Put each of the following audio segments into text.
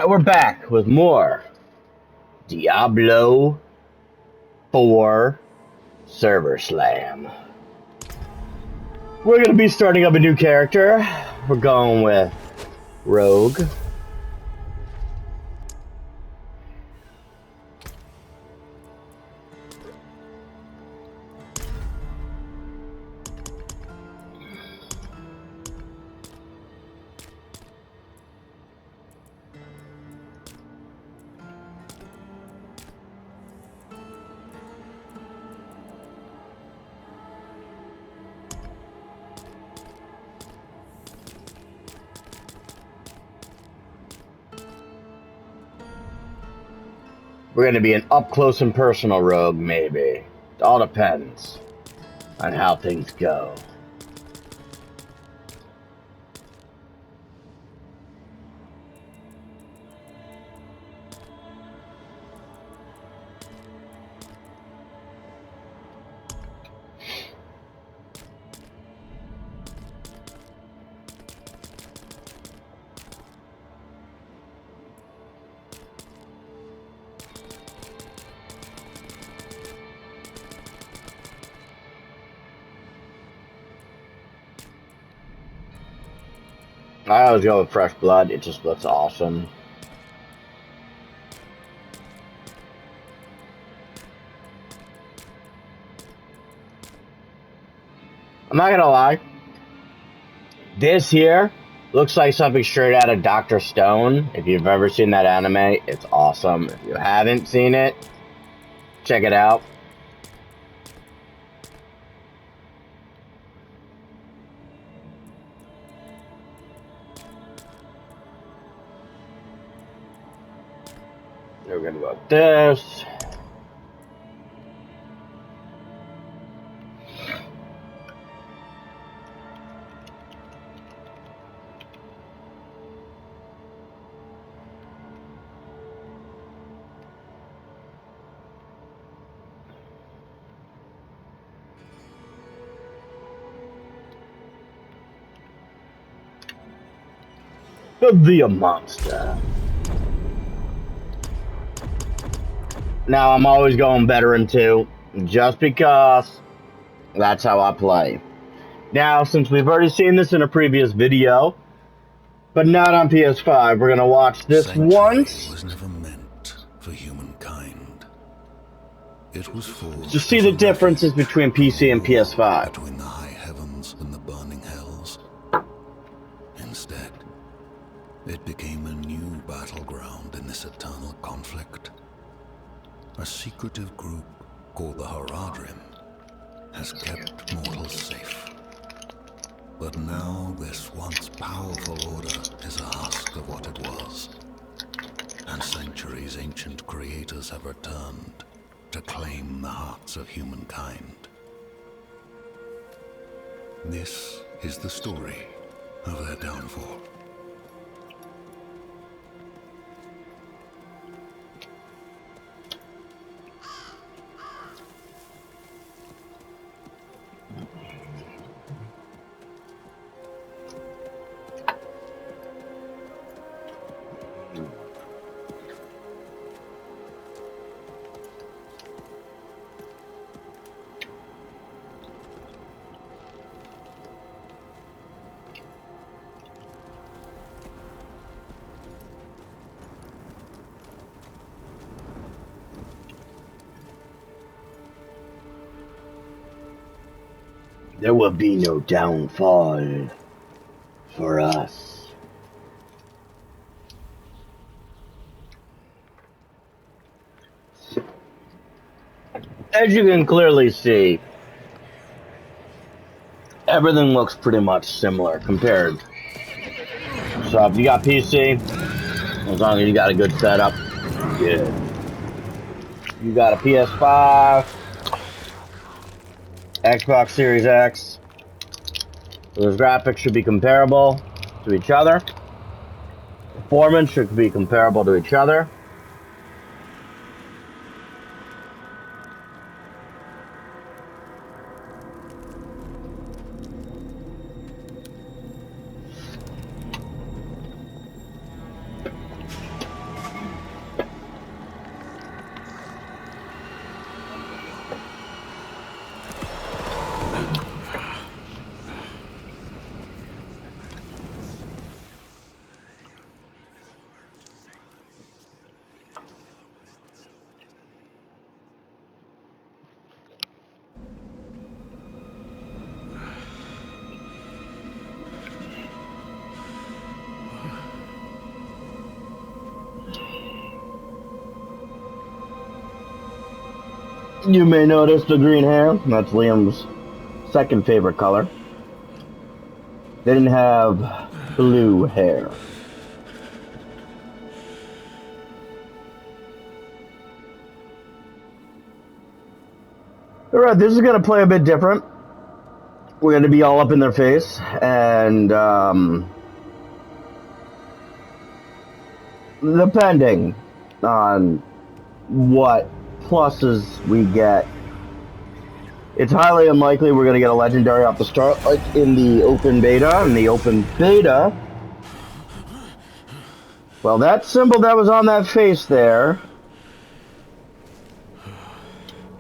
We're back with more Diablo 4 Server Slam. We're going to be starting up a new character. We're going with Rogue. We're going to be an up-close and personal Rogue, maybe. It all depends on how things go. I always go with fresh blood. It just looks awesome. I'm not gonna lie. This here looks like something straight out of Dr. Stone. If you've ever seen that anime, it's awesome. If you haven't seen it, check it out. We're gonna go with this. Be a monster. Now I'm always going veteran 2, just because that's how I play. Now, since we've already seen this in a previous video, but not on PS5, we're gonna watch this Sanctuary once. Was never meant for humankind. It was forged to see the differences between PC and PS5. Between the high heavens and the burning hells. Instead, it became a new battleground in this eternal conflict. A secretive group called the Haradrim has kept mortals safe. But now this once powerful order is a husk of what it was. And Sanctuary's ancient creators have returned to claim the hearts of humankind. This is the story of their downfall. There will be no downfall for us. As you can clearly see, everything looks pretty much similar compared. So if you got PC, as long as you got a good setup, good. You got a PS5, Xbox Series X, those graphics should be comparable to each other. Performance should be comparable to each other. You may notice the green hair. That's Liam's second favorite color. They didn't have blue hair. Alright, this is going to play a bit different. We're going to be all up in their face, and depending on what pluses we get, it's highly unlikely we're going to get a legendary off the start, like in the open beta. In the open beta, well, that symbol that was on that face there,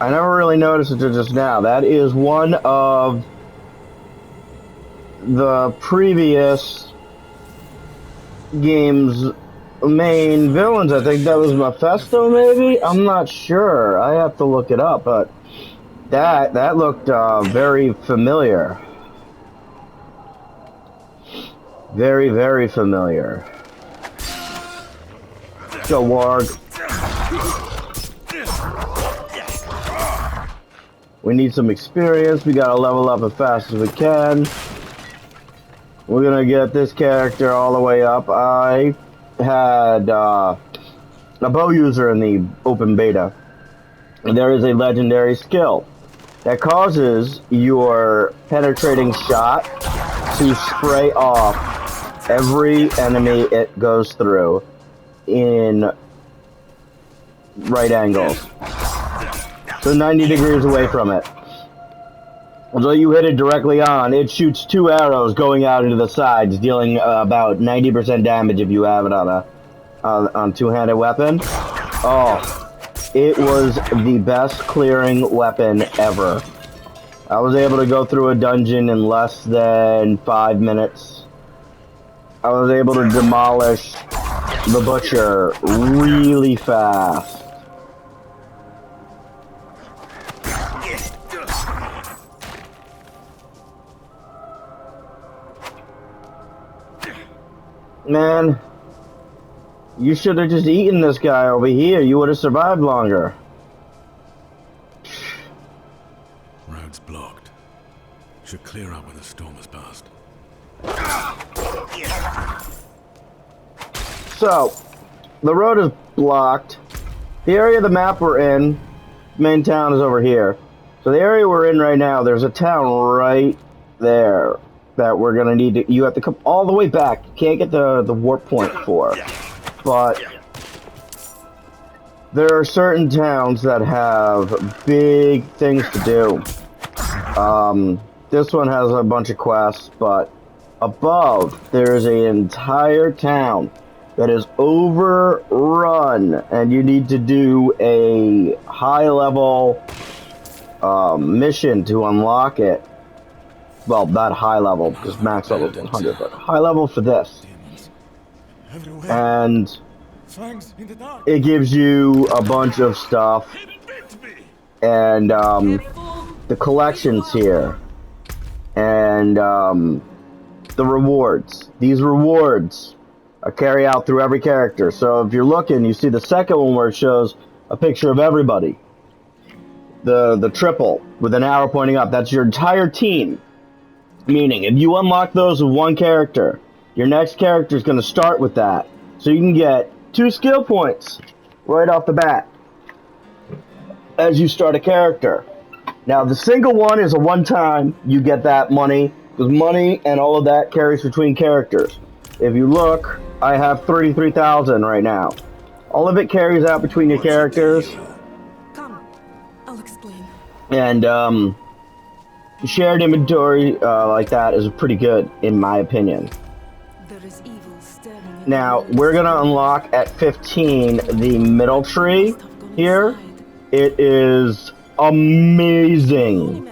I never really noticed it until just now. That is one of the previous game's main villains. I think that was Mephisto, maybe? I'm not sure. I have to look it up, but that looked very familiar. Very, very familiar. Go, Warg. We need some experience. We gotta level up as fast as we can. We're gonna get this character all the way up. I had a bow user in the open beta. There is a legendary skill that causes your penetrating shot to spray off every enemy it goes through in right angles. So 90 degrees away from it. Although you hit it directly on, it shoots 2 arrows going out into the sides, dealing about 90% damage if you have it on a on two-handed weapon. Oh, it was the best clearing weapon ever. I was able to go through a dungeon in less than 5 minutes. I was able to demolish the butcher really fast. Man, you should have just eaten this guy over here. You would have survived longer. Road's blocked. Should clear up when the storm has passed. So, the road is blocked. The area of the map we're in, main town, is over here. So the area we're in right now, there's a town right there that we're gonna need to. You have to come all the way back. You can't get the warp point for, but there are certain towns that have big things to do. This one has a bunch of quests, but above there is an entire town that is overrun, and you need to do a high-level mission to unlock it. Well, not high level, because max level is 100, but high level for this. And it gives you a bunch of stuff, and the collections here, and the rewards. These rewards are carried out through every character. So if you're looking, you see the second one where it shows a picture of everybody. The triple with an arrow pointing up, that's your entire team. Meaning, if you unlock those with one character, your next character is going to start with that. So you can get 2 skill points right off the bat as you start a character. Now, the single one is a one-time. You get that money, because money and all of that carries between characters. If you look, I have 33,000 right now. All of it carries out between your characters. Come, I'll explain. And, shared inventory like that is pretty good, in my opinion. There is evil stirring in Now, the we're going to unlock at 15 the middle tree here. It is amazing.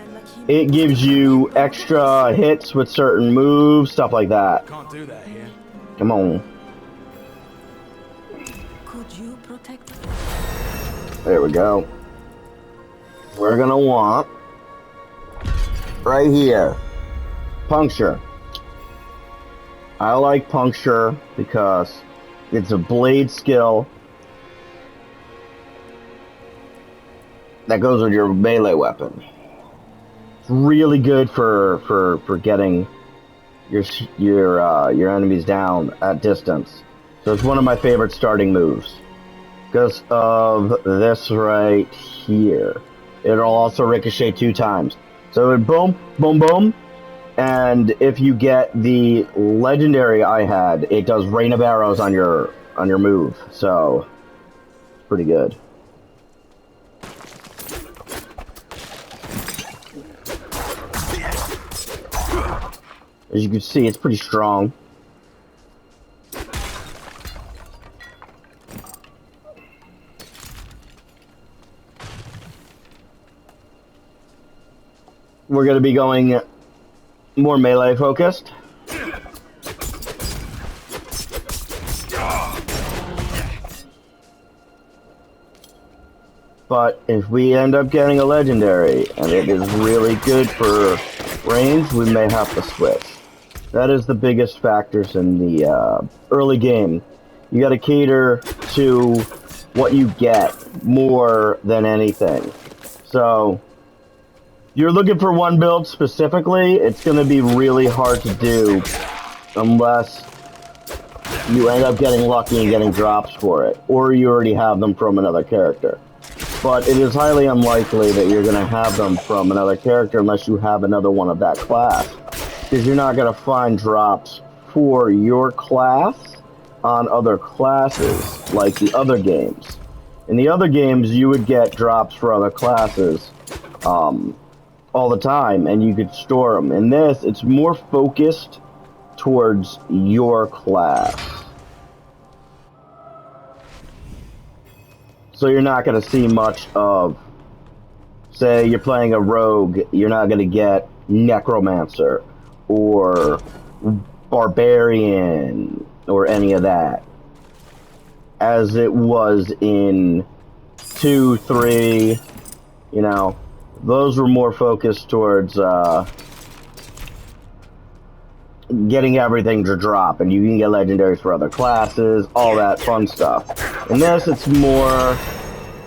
It gives you extra hits with certain moves, stuff like that. Can't do that here. Come on. Could you protect us? There we go. We're going to want right here, puncture. I like puncture because it's a blade skill that goes with your melee weapon. It's really good for getting your enemies down at distance. So it's one of my favorite starting moves because of this right here. It'll also ricochet 2 times. So it boom, boom, boom. And if you get the legendary I had, it does rain of arrows on your move. So it's pretty good. As you can see, it's pretty strong. We're going to be going more melee focused. But if we end up getting a legendary and it is really good for range, we may have to switch. That is the biggest factors in the early game. You got to cater to what you get more than anything. So you're looking for one build specifically, it's going to be really hard to do unless you end up getting lucky and getting drops for it, or you already have them from another character. But it is highly unlikely that you're going to have them from another character unless you have another one of that class, because you're not going to find drops for your class on other classes like the other games. In the other games, you would get drops for other classes all the time, and you could store them. In this, it's more focused towards your class. So you're not going to see much of, say you're playing a rogue, you're not going to get necromancer or barbarian or any of that, as it was in 2, 3, you know. Those were more focused towards getting everything to drop, and you can get legendaries for other classes, all that fun stuff. In this, it's more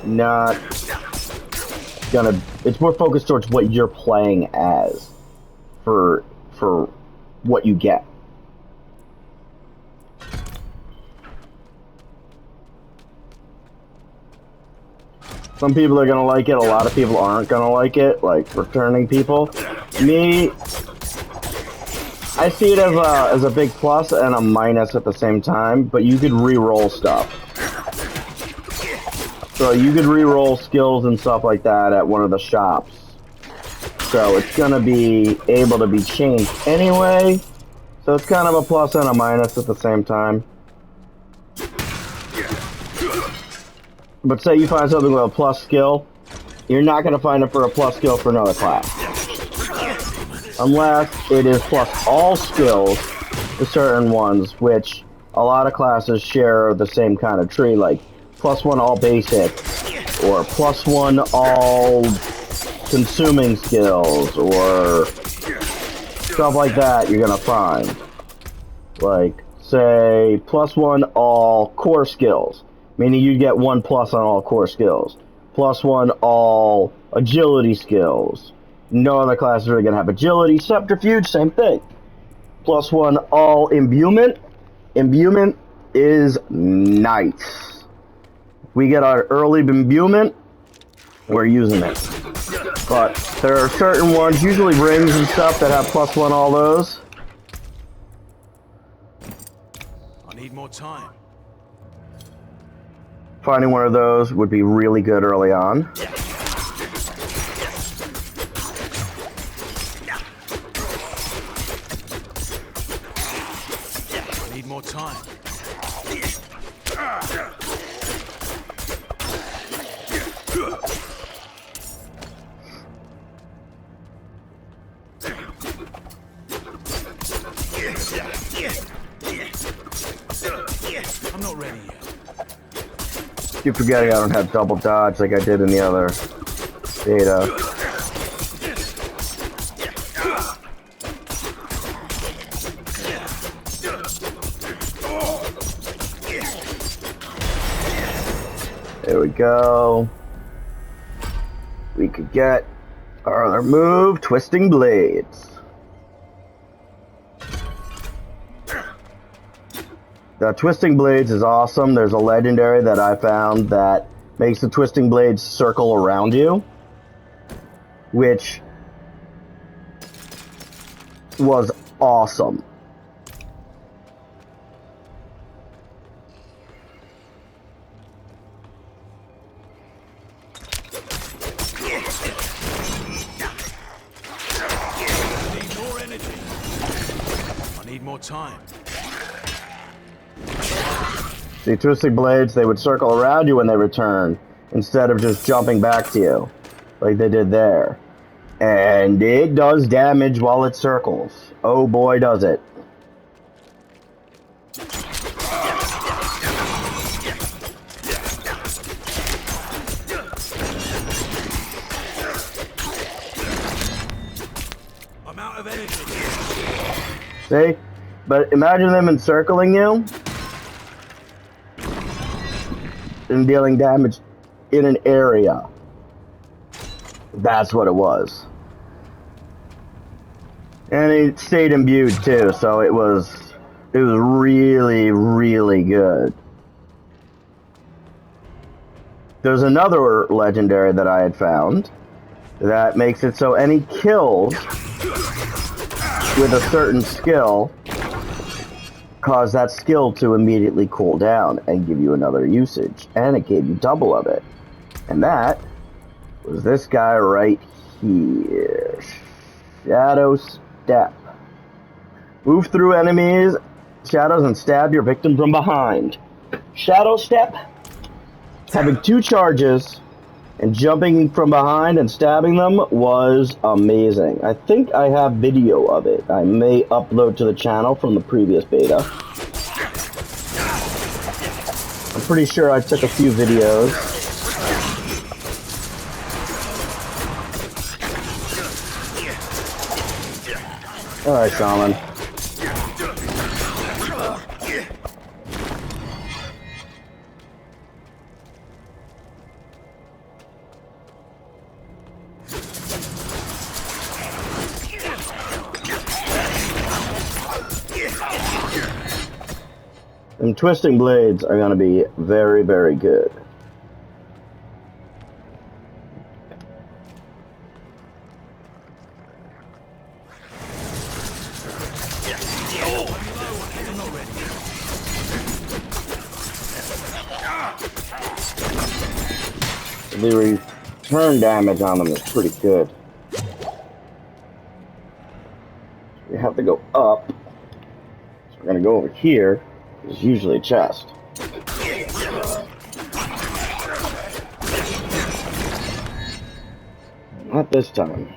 not gonna. It's more focused towards what you're playing as, for what you get. Some people are gonna like it, a lot of people aren't gonna like it, like returning people. Me, I see it as a big plus and a minus at the same time, but you could re-roll stuff. So you could re-roll skills and stuff like that at one of the shops. So it's gonna be able to be changed anyway, so it's kind of a plus and a minus at the same time. But say you find something with a plus skill, you're not going to find it for a plus skill for another class. Unless it is plus all skills to certain ones, which a lot of classes share the same kind of tree, like +1 all basic, or +1 all consuming skills, or stuff like that you're going to find. Like, say, +1 all core skills. Meaning you get 1+ on all core skills. +1 all agility skills. No other classes are going to have agility. Subterfuge, same thing. +1 all imbuement. Imbuement is nice. We get our early imbuement, we're using it. But there are certain ones, usually rings and stuff, that have +1 all those. I need more time. Finding one of those would be really good early on. I need more time. I'm not ready yet. Keep forgetting I don't have double dodge like I did in the other beta. There we go. we could get our other move, Twisting Blades. The Twisting Blades is awesome. There's a legendary that I found that makes the Twisting Blades circle around you, which was awesome. More time. The Twisting Blades, they would circle around you when they return, instead of just jumping back to you, like they did there. And it does damage while it circles. Oh boy, does it. I'm out of energy. See? But imagine them encircling you and dealing damage in an area. That's what it was. And it stayed imbued too, so it was really, really good. There's another legendary that I had found that makes it so any kills with a certain skill cause that skill to immediately cool down and give you another usage, and it gave you double of it. And that was this guy right here, Shadow Step. Move through enemies, shadows, and stab your victim from behind. Shadow Step, having 2 charges and jumping from behind and stabbing them was amazing. I think I have video of it. I may upload to the channel from the previous beta. I'm pretty sure I took a few videos. Alright, Shaman. And Twisting Blades are going to be very, very good. The return damage on them is pretty good. You have to go up. So we're going to go over here. There's usually a chest. Not this time.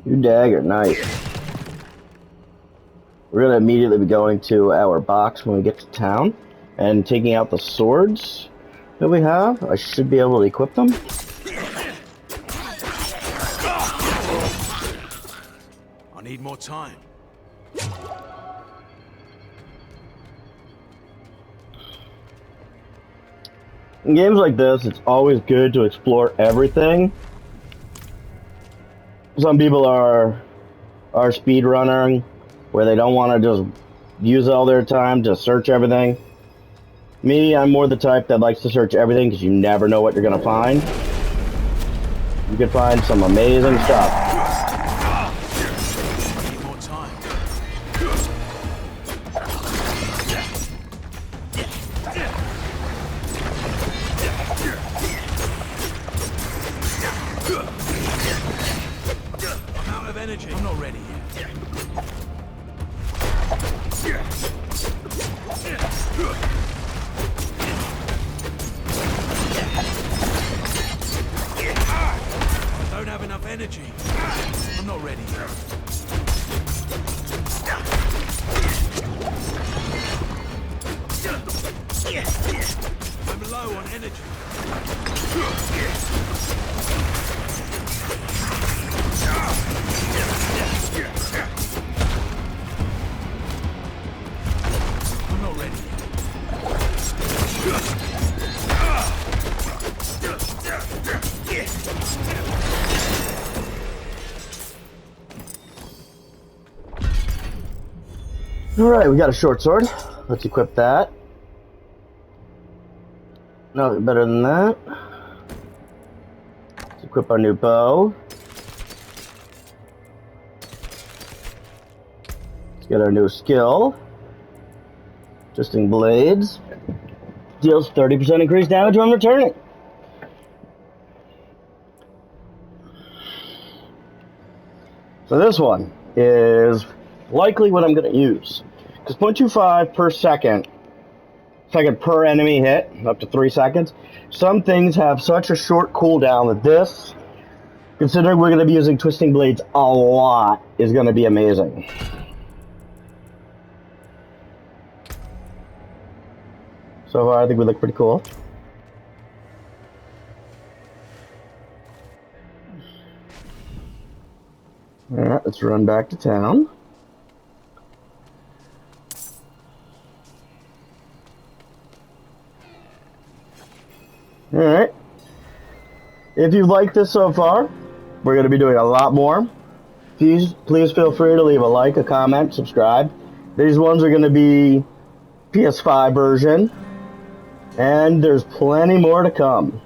New dagger, nice. We're gonna immediately be going to our box when we get to town and taking out the swords that we have. I should be able to equip them. I need more time. In games like this, it's always good to explore everything. Some people are speedrunning, where they don't want to just use all their time to search everything. Me, I'm more the type that likes to search everything because you never know what you're going to find. You could find some amazing stuff. I'm not ready yet. I'm low on energy. I'm not ready. Alright, we got a short sword. Let's equip that. No, better than that. Let's equip our new bow. Let's get our new skill. Twisting blades. Deals 30% increased damage when returning. So this one is likely what I'm going to use. Because 0.25 per second per enemy hit, up to 3 seconds. Some things have such a short cooldown that this, considering we're going to be using Twisting Blades a lot, is going to be amazing. So far, I think we look pretty cool. Alright, let's run back to town. Alright. If you've liked this so far, we're going to be doing a lot more. Please feel free to leave a like, a comment, subscribe. These ones are going to be PS5 version. And there's plenty more to come.